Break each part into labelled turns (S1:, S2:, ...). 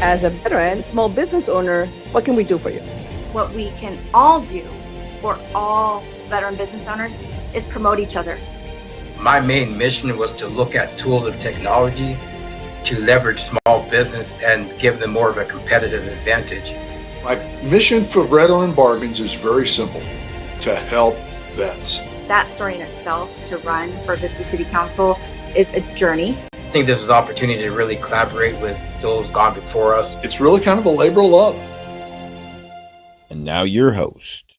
S1: as a veteran, small business owner, what can we do for you?
S2: What we can all do for all veteran business owners is promote each other.
S3: My main mission was to look at tools of technology to leverage small business and give them more of a competitive advantage.
S4: My mission for Veteran Bargains is very simple: to help vets.
S2: That story in itself, to run for Vista City Council, is a journey.
S3: I think this is an opportunity to really collaborate with those gone before us.
S4: It's really kind of a labor of love.
S5: And now your host.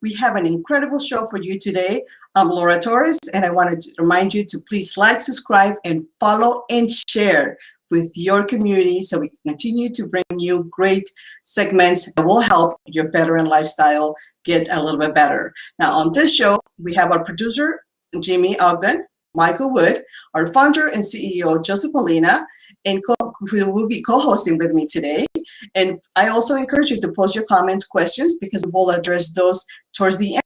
S6: We have an incredible show for you today. I'm Laura Torres, and I wanted to remind you to please like, subscribe, and follow and share with your community so we can continue to bring you great segments that will help your veteran lifestyle get a little bit better. Now, on this show, we have our producer, Jimmy Ogden, Michael Wood, our founder and CEO, Joseph Molina, and who will be co-hosting with me today. And I also encourage you to post your comments, questions, because we will address those towards the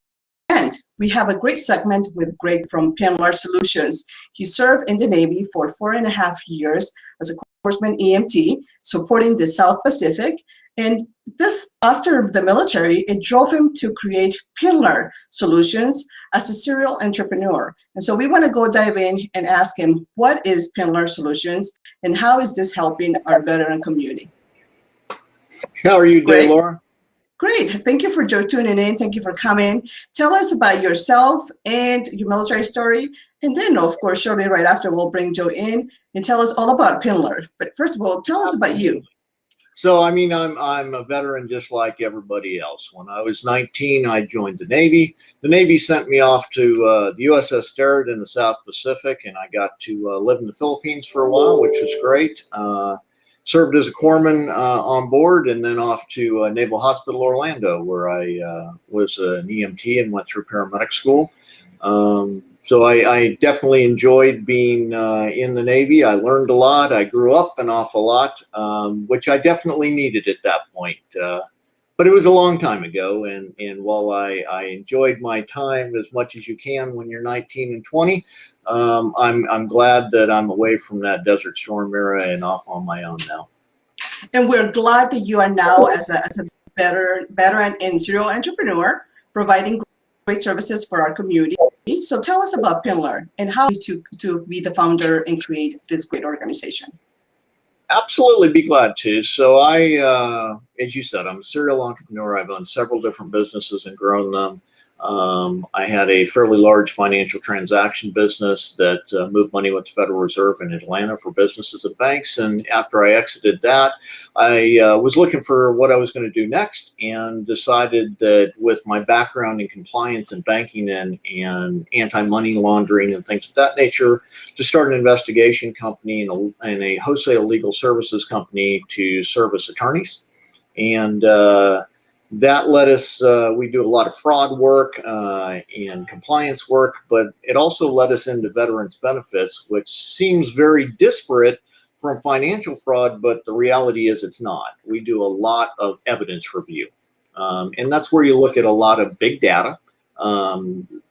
S6: end. We have a great segment with Greg from PIMLAR Solutions. He served in the Navy for 4.5 years as a corpsman EMT, supporting the South Pacific. And this, after the military, it drove him to create PIMLAR Solutions as a serial entrepreneur. And so we want to go dive in and ask him, what is PIMLAR Solutions and how is this helping our veteran community?
S7: How are you doing, Laura?
S6: Great. Thank you for tuning in. Thank you for coming. Tell us about yourself and your military story. And then, of course, shortly right after, we'll bring Joe in and tell us all about PIMLAR. But first of all, tell us about you.
S7: So, I mean, I'm a veteran just like everybody else. When I was 19, I joined the Navy. The Navy sent me off to the USS Sterett in the South Pacific, and I got to live in the Philippines for a while, which was great. Served as a corpsman on board, and then off to Naval Hospital Orlando, where I was an EMT and went through paramedic school. So I definitely enjoyed being in the Navy. I learned a lot. I grew up an awful lot, which I definitely needed at that point. But it was a long time ago, and while I enjoyed my time as much as you can when you're 19 and 20, I'm glad that I'm away from that Desert Storm era and off on my own now.
S6: And we're glad that you are now as a veteran and serial entrepreneur, providing great services for our community. So tell us about PIMLAR and how to be the founder and create this great organization.
S7: Absolutely, be glad to. So I, as you said, I'm a serial entrepreneur. I've owned several different businesses and grown them. I had a fairly large financial transaction business that moved money with the Federal Reserve in Atlanta for businesses and banks. And after I exited that, I was looking for what I was going to do next and decided that with my background in compliance and banking and anti-money laundering and things of that nature, to start an investigation company and a wholesale legal services company to service attorneys. And that led us, we do a lot of fraud work and compliance work, but it also led us into veterans benefits, which seems very disparate from financial fraud, but the reality is it's not. We do a lot of evidence review. And that's where you look at a lot of big data.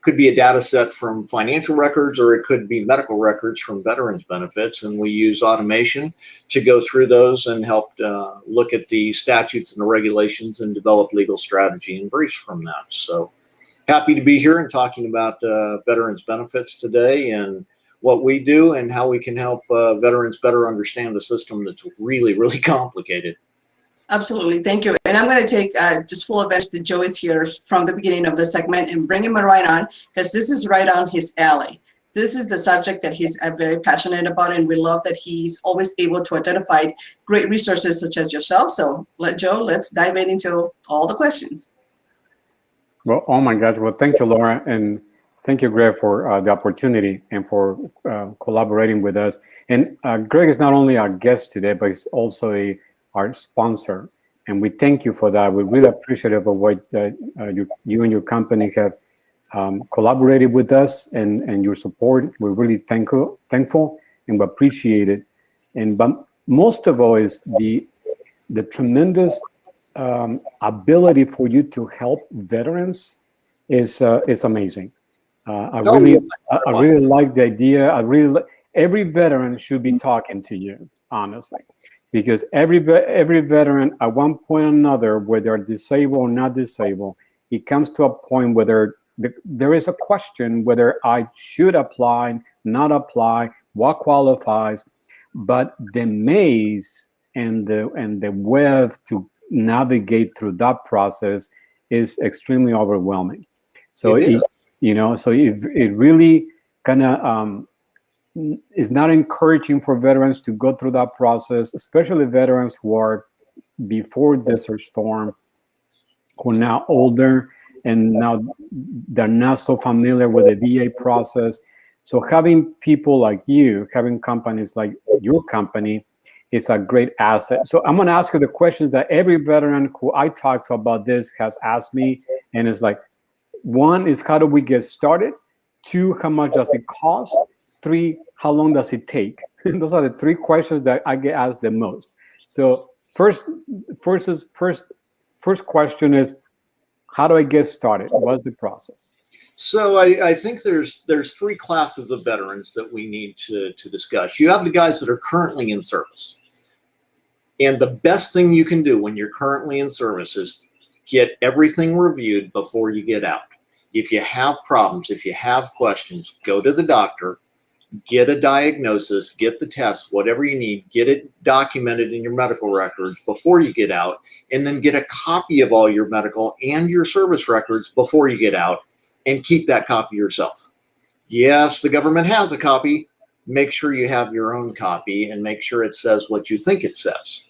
S7: Could be a data set from financial records, or it could be medical records from veterans benefits. And we use automation to go through those and help look at the statutes and the regulations and develop legal strategy and briefs from that. So happy to be here and talking about veterans benefits today and what we do and how we can help veterans better understand the system that's really, really complicated.
S6: Absolutely. Thank you. And I'm going to take just full advantage that Joe is here from the beginning of the segment and bring him right on, because this is right on his alley. This is the subject that he's very passionate about, and we love that he's always able to identify great resources such as yourself. So Joe, let's dive into all the questions.
S8: Well, oh my God. Well, thank you, Laura. And thank you, Greg, for the opportunity and for collaborating with us. And Greg is not only our guest today, but he's also our sponsor, and we thank you for that. We're really appreciative of what you and your company have collaborated with us and your support. We're really thankful and we appreciate it. But most of all is the tremendous ability for you to help veterans is amazing. I really like the idea. every veteran should be talking to you, honestly, because every veteran at one point or another, whether they're disabled or not disabled, it comes to a point whether there is a question whether I should apply, not apply, what qualifies, but the maze and the web to navigate through that process is extremely overwhelming. So it really kind of is not encouraging for veterans to go through that process, especially veterans who are before Desert Storm, who are now older and now they're not so familiar with the VA process. So having people like you, having companies like your company is a great asset. So I'm going to ask you the questions that every veteran who I talk to about this has asked me. And it's like, 1 is, how do we get started? 2, how much does it cost? 3, how long does it take? Those are the 3 questions that I get asked the most. So first question is, how do I get started? What's the process?
S7: So I think there's 3 classes of veterans that we need to discuss. You have the guys that are currently in service. And the best thing you can do when you're currently in service is get everything reviewed before you get out. If you have problems, if you have questions, go to the doctor, get a diagnosis, get the tests, whatever you need, get it documented in your medical records before you get out, and then get a copy of all your medical and your service records before you get out, and keep that copy yourself. Yes, the government has a copy. Make sure you have your own copy and make sure it says what you think it says.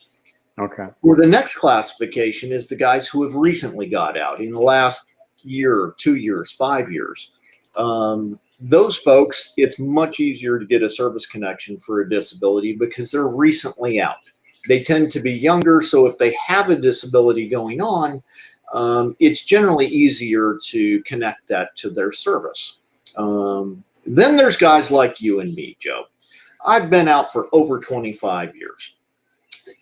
S8: Okay.
S7: Well, the next classification is the guys who have recently got out in the last year, 2 years, 5 years. Those folks, it's much easier to get a service connection for a disability because they're recently out. They tend to be younger, so if they have a disability going on, it's generally easier to connect that to their service. Then there's guys like you and me, Joe. I've been out for over 25 years.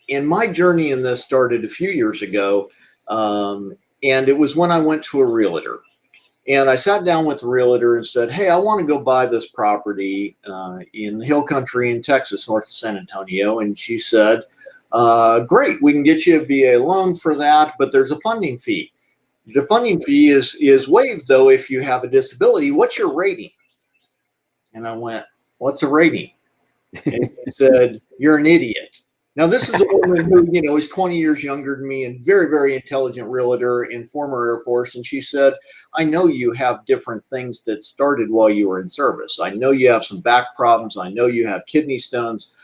S7: And my journey in this started a few years ago, and it was when I went to a realtor. And I sat down with the realtor and said, hey, I want to go buy this property in the hill country in Texas, north of San Antonio. And she said, great, we can get you a VA loan for that, but there's a funding fee. The funding fee is waived, though, if you have a disability. What's your rating? And I went, what's a rating? And she said, you're an idiot. Now, this is a woman who, is 20 years younger than me and very, very intelligent realtor and former Air Force. And she said, I know you have different things that started while you were in service. I know you have some back problems. I know you have kidney stones.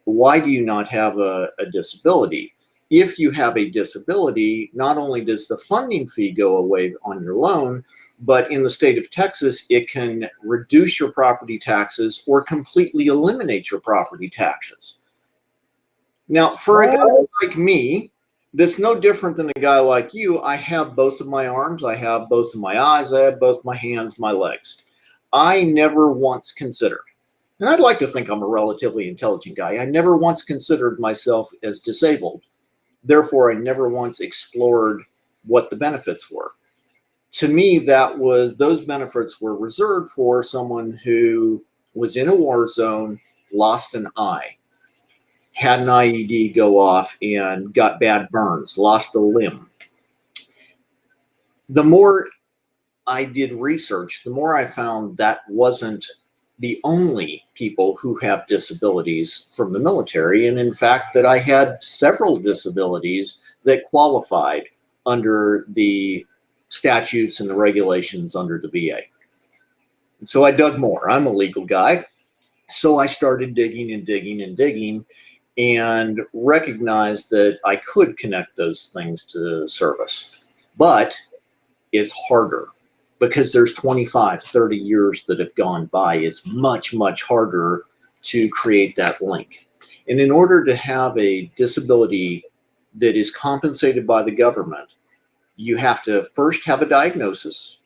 S7: Why do you not have a disability? If you have a disability, not only does the funding fee go away on your loan, but in the state of Texas, it can reduce your property taxes or completely eliminate your property taxes. Now, for a guy like me, that's no different than a guy like you. I have both of my arms, I have both of my eyes, I have both my hands, my legs. I never once considered, and I'd like to think I'm a relatively intelligent guy, I never once considered myself as disabled. Therefore, I never once explored what the benefits were. To me, those benefits were reserved for someone who was in a war zone, lost an eye, had an IED go off and got bad burns, lost a limb. The more I did research, the more I found that wasn't the only people who have disabilities from the military. And in fact, that I had several disabilities that qualified under the statutes and the regulations under the VA. And so I dug more. I'm a legal guy. So I started digging and digging and digging, and recognized that I could connect those things to service. But it's harder because there's 25, 30 years that have gone by. It's much, much harder to create that link. And in order to have a disability that is compensated by the government, you have to first have a diagnosis.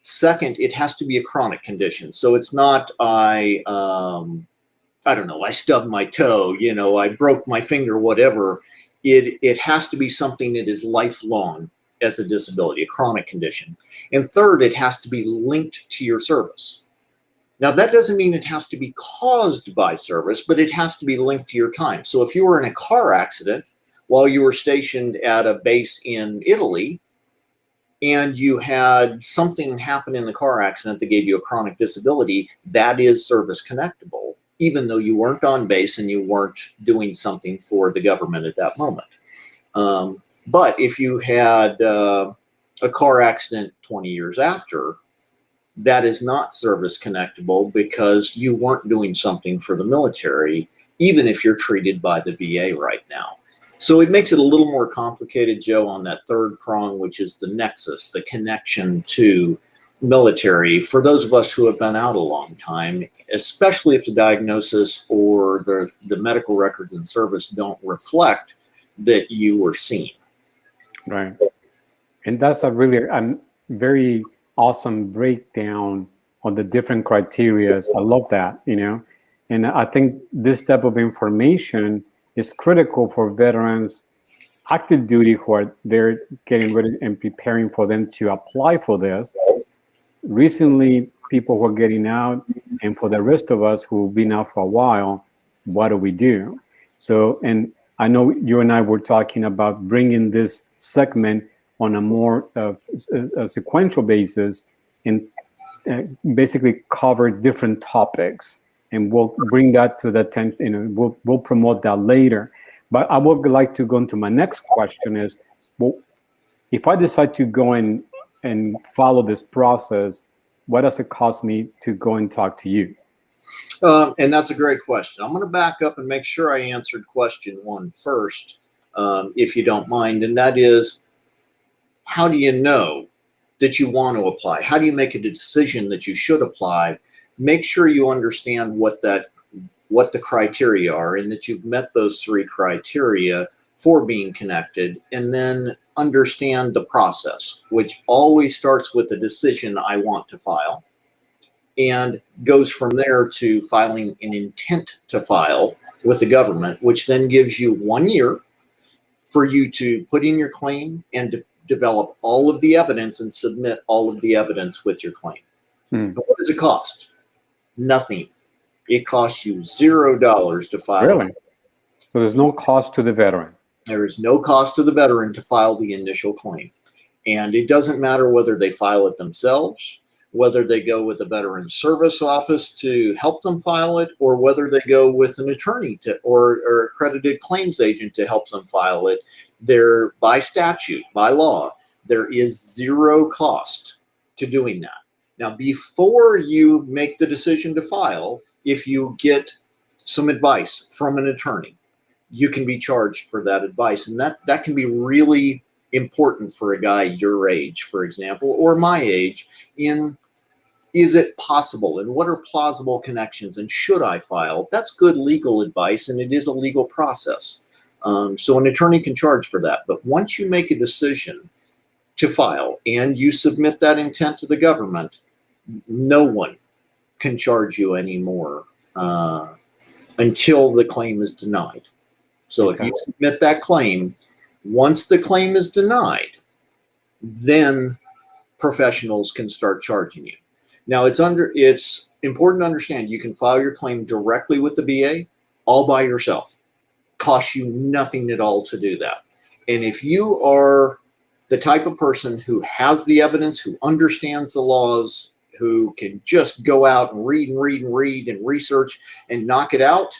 S7: Second, it has to be a chronic condition. So it's not, I don't know, I stubbed my toe, I broke my finger, whatever. It has to be something that is lifelong as a disability, a chronic condition. And third, it has to be linked to your service. Now, that doesn't mean it has to be caused by service, but it has to be linked to your time. So if you were in a car accident while you were stationed at a base in Italy, and you had something happen in the car accident that gave you a chronic disability, that is service connectable, even though you weren't on base and you weren't doing something for the government at that moment. But if you had a car accident 20 years after, that is not service connectable because you weren't doing something for the military, even if you're treated by the VA right now. So it makes it a little more complicated, Joe, on that third prong, which is the nexus, the connection to military. For those of us who have been out a long time, especially if the diagnosis or the medical records and service don't reflect that you were seen.
S8: Right. And that's a really very awesome breakdown on the different criteria. I love that, and I think this type of information is critical for veterans active duty who are there getting ready and preparing for them to apply for this. Recently, people who are getting out, and for the rest of us who've been out for a while, what do we do? So, and I know you and I were talking about bringing this segment on a more sequential basis and basically cover different topics. And we'll bring that to the attention, we'll promote that later. But I would like to go into my next question is, well, if I decide to go in and follow this process, what does it cost me to go and talk to you?
S7: And that's a great question. I'm going to back up and make sure I answered question one first, if you don't mind. And that is, how do you know that you want to apply? How do you make a decision that you should apply? Make sure you understand what the criteria are and that you've met those three criteria for being connected, and then understand the process, which always starts with the decision I want to file and goes from there to filing an intent to file with the government, which then gives you 1 year for you to put in your claim and to develop all of the evidence and submit all of the evidence with your claim. But what does it cost? Nothing. It costs you $0 to file.
S8: Really? So there's no cost to the veteran?
S7: There is no cost to the veteran to file the initial claim. And it doesn't matter whether they file it themselves, whether they go with a veteran service office to help them file it, or whether they go with an attorney or accredited claims agent to help them file it. There, by statute, by law, there is zero cost to doing that. Now, before you make the decision to file, if you get some advice from an attorney, you can be charged for that advice. And that can be really important for a guy your age, for example, or my age, in is it possible and what are plausible connections and should I file? That's good legal advice, and it is a legal process. So an attorney can charge for that. But once you make a decision to file and you submit that intent to the government, no one can charge you anymore until the claim is denied. So if you submit that claim, once the claim is denied, then professionals can start charging you. Now, it's important to understand you can file your claim directly with the VA all by yourself. Costs you nothing at all to do that. And if you are the type of person who has the evidence, who understands the laws, who can just go out and read and read and read and research and knock it out,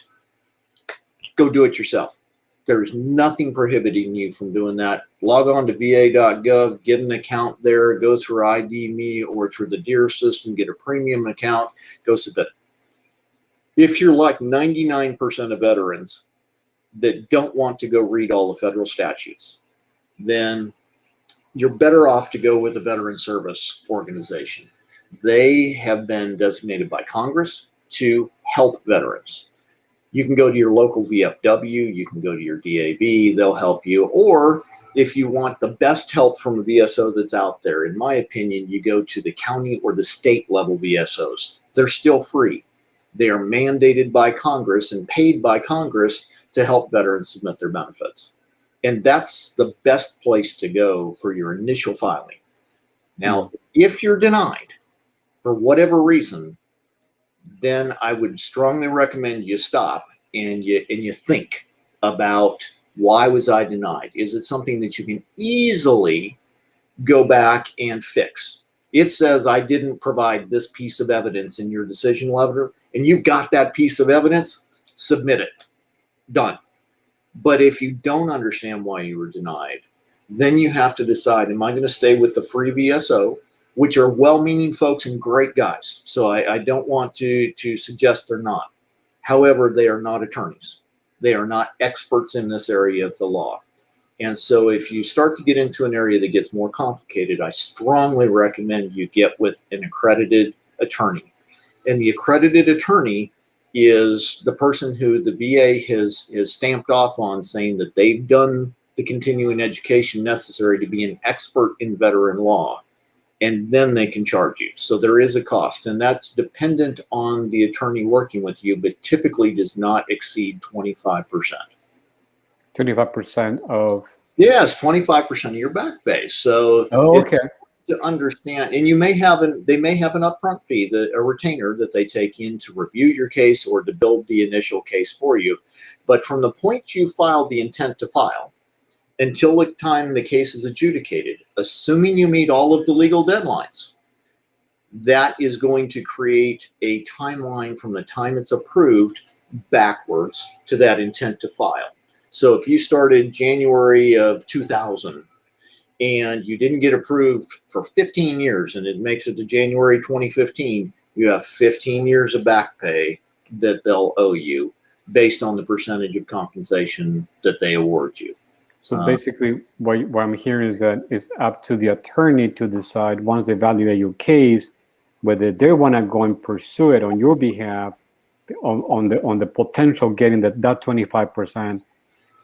S7: go do it yourself. There's nothing prohibiting you from doing that. Log on to va.gov, get an account there, go through ID.me or through the DEER system, get a premium account, go submit it. If you're like 99% of veterans that don't want to go read all the federal statutes, then you're better off to go with a veteran service organization. They have been designated by Congress to help veterans. You can go to your local VFW, you can go to your DAV, they'll help you. Or if you want the best help from a VSO that's out there, in my opinion, you go to the county or the state level VSOs. They're still free. They are mandated by Congress and paid by Congress to help veterans submit their benefits. And that's the best place to go for your initial filing. Now, if you're denied for whatever reason, then I would strongly recommend you stop and you think about, why was I denied? Is it something that you can easily go back and fix? It says I didn't provide this piece of evidence in your decision letter, and you've got that piece of evidence, submit it. Done. But if you don't understand why you were denied, then you have to decide, am I going to stay with the free VSO, which are well-meaning folks and great guys. So I don't want to suggest they're not. However, they are not attorneys. They are not experts in this area of the law. And so if you start to get into an area that gets more complicated, I strongly recommend you get with an accredited attorney. And the accredited attorney is the person who the VA has stamped off on, saying that they've done the continuing education necessary to be an expert in veteran law, and then they can charge you. So there is a cost, and that's dependent on the attorney working with you, but typically does not exceed 25%.
S8: 25% of?
S7: Yes, 25% of your back pay. So
S8: okay.
S7: To understand, and they may have an upfront fee, a retainer that they take in to review your case or to build the initial case for you. But from the point you filed the intent to file until the time the case is adjudicated, assuming you meet all of the legal deadlines, that is going to create a timeline from the time it's approved backwards to that intent to file. So if you started January of 2000 and you didn't get approved for 15 years and it makes it to January 2015, you have 15 years of back pay that they'll owe you based on the percentage of compensation that they award you.
S8: So basically what I'm hearing is that it's up to the attorney to decide, once they evaluate your case, whether they want to go and pursue it on your behalf on the potential getting that 25%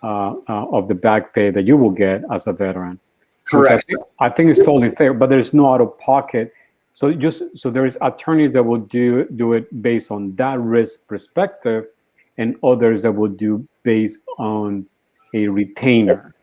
S8: of the back pay that you will get as a veteran.
S7: Correct.
S8: I think it's totally fair, but there's no out of pocket. So there is attorneys that will do it based on that risk perspective, and others that will do based on a retainer.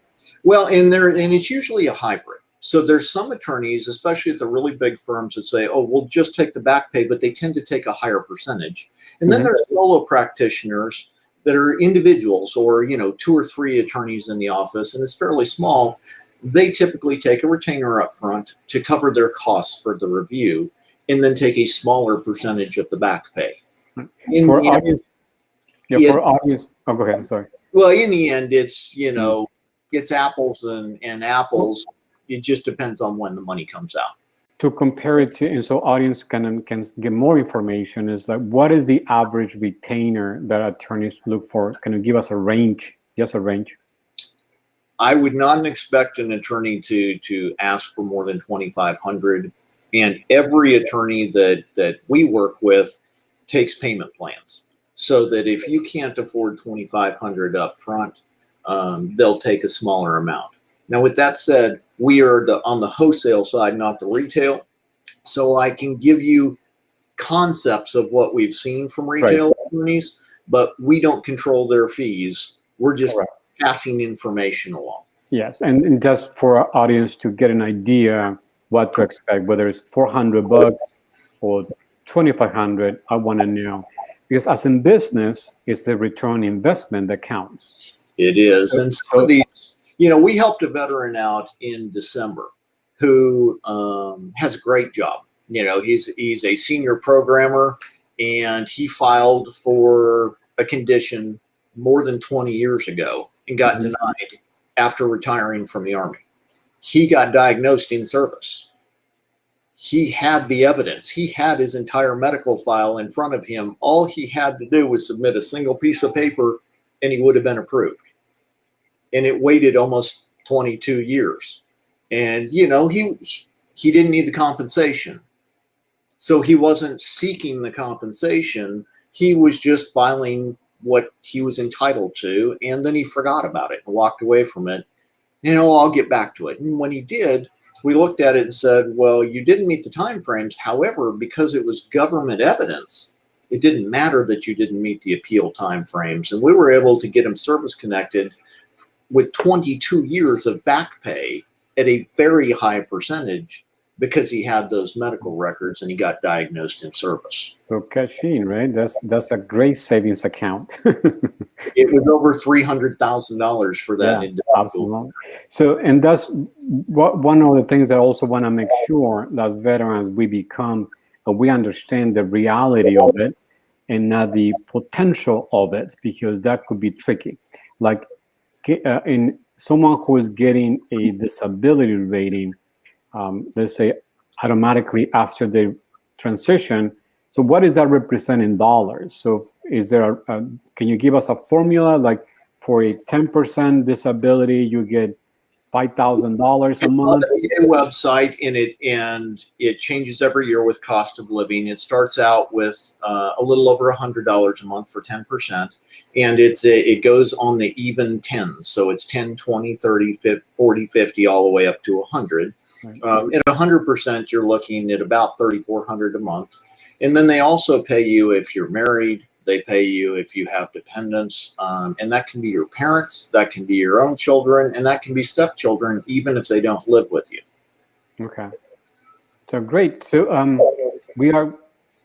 S7: Well, and it's usually a hybrid. So there's some attorneys, especially at the really big firms, that say, oh, we'll just take the back pay, but they tend to take a higher percentage. And then there's solo practitioners that are individuals, or 2 or 3 attorneys in the office, and it's fairly small. They typically take a retainer up front to cover their costs for the review, and then take a smaller percentage of the back pay.
S8: For audience, oh, go ahead, I'm sorry.
S7: Well, in the end, it's, it's apples and apples. It just depends on when the money comes out.
S8: To compare it to, and so audience can get more information, is like, what is the average retainer that attorneys look for? Can you give us a range? Just a range.
S7: I would not expect an attorney to ask for more than $2,500, and every attorney that we work with takes payment plans, so that if you can't afford $2,500 up front, they'll take a smaller amount. Now, with that said, we are on the wholesale side, not the retail, so I can give you concepts of what we've seen from retail attorneys, but we don't control their fees. We're just passing information along.
S8: Yes, and just for our audience to get an idea what to expect, whether it's $400 or $2,500, I want to know, because as in business, it's the return on investment that counts.
S7: It is, and some of these, we helped a veteran out in December who has a great job. He's a senior programmer, and he filed for a condition more than 20 years ago and got denied after retiring from the Army. He got diagnosed in service. He had the evidence. He had his entire medical file in front of him. All he had to do was submit a single piece of paper, and he would have been approved. And it waited almost 22 years. And, he didn't need the compensation. So he wasn't seeking the compensation. He was just filing what he was entitled to, and then he forgot about it and walked away from it. I'll get back to it. And when he did, we looked at it and said, well, you didn't meet the timeframes. However, because it was government evidence, it didn't matter that you didn't meet the appeal timeframes. And we were able to get him service connected with 22 years of back pay at a very high percentage because he had those medical records and he got diagnosed in service.
S8: So cash-in, right? That's a great savings account.
S7: It was over $300,000 for that individual.
S8: Absolutely. So, and that's one of the things that I also want to make sure that as veterans we understand the reality of it and not the potential of it, because that could be tricky. Like in someone who is getting a disability rating, let's say automatically after they transition. So what does that represent in dollars? So is there can you give us a formula, like for a 10% disability, you get $5,000 a month?
S7: A website and it changes every year with cost of living. It starts out with a little over $100 a month for 10%, and it goes on the even tens. So it's 10, 20, 30, 50, 40, 50, all the way up to 100. Right. At 100%, you're looking at about $3,400 a month. And then they also pay you if you're married. They pay you if you have dependents, and that can be your parents, that can be your own children, and that can be stepchildren, even if they don't live with you.
S8: Okay. So great. So we are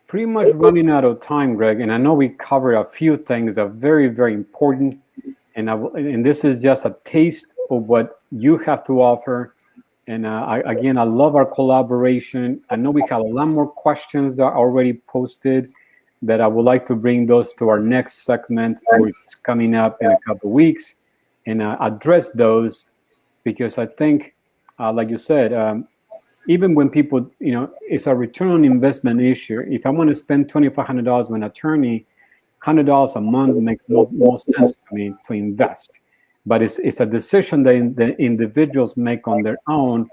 S8: pretty much running out of time, Greg, and I know we covered a few things that are very, very important, and this is just a taste of what you have to offer. And I love our collaboration. I know we have a lot more questions that are already posted that I would like to bring those to our next segment, which is coming up in a couple of weeks, and address those, because I think, like you said, even when people, it's a return on investment issue. If I want to spend $2,500 with an attorney, $100 a month makes more sense to me to invest. But it's a decision that the individuals make on their own.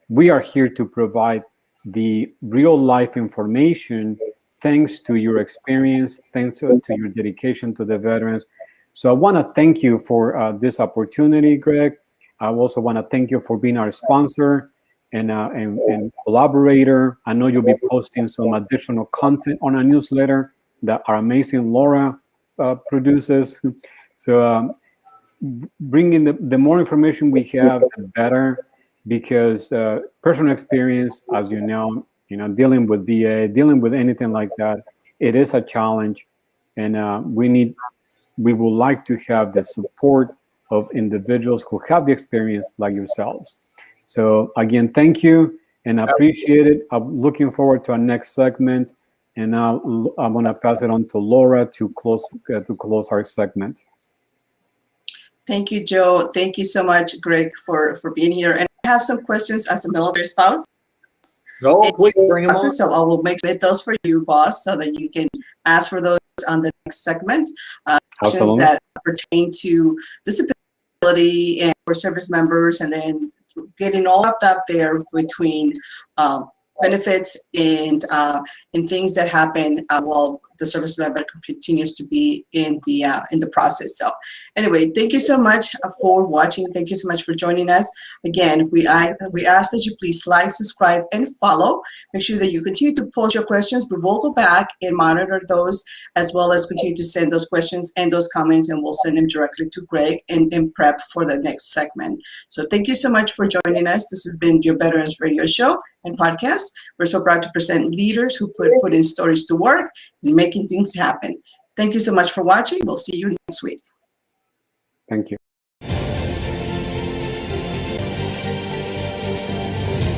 S8: We are here to provide the real life information, thanks to your experience, thanks to your dedication to the veterans. So I want to thank you for this opportunity, Greg. I also want to thank you for being our sponsor and collaborator. I know you'll be posting some additional content on our newsletter that our amazing Laura produces. So bringing the more information we have, the better, because personal experience, as you know, dealing with VA, dealing with anything like that, it is a challenge, and we would like to have the support of individuals who have the experience like yourselves. So again, thank you, and I appreciate it. I'm looking forward to our next segment, and now I'm going to pass it on to Laura to close our segment.
S6: Thank you, Joe. Thank you so much, Greg, for being here. And I have some questions as a military spouse.
S7: Oh, please bring them on.
S6: So I will make those for you, boss, so that you can ask for those on the next segment. Questions that pertain to disability and for service members, and then getting all wrapped up there between benefits and things that happen while the service member continues to be in the process. So anyway, thank you so much for watching. Thank you so much for joining us. Again, we ask that you please like, subscribe, and follow. Make sure that you continue to post your questions, but we'll go back and monitor those, as well as continue to send those questions and those comments, and we'll send them directly to Greg and prep for the next segment. So thank you so much for joining us. This has been your Veterans Radio Show and podcast. We're so proud to present leaders who put in stories to work and making things happen. Thank you so much for watching. We'll see you next week.
S8: Thank you.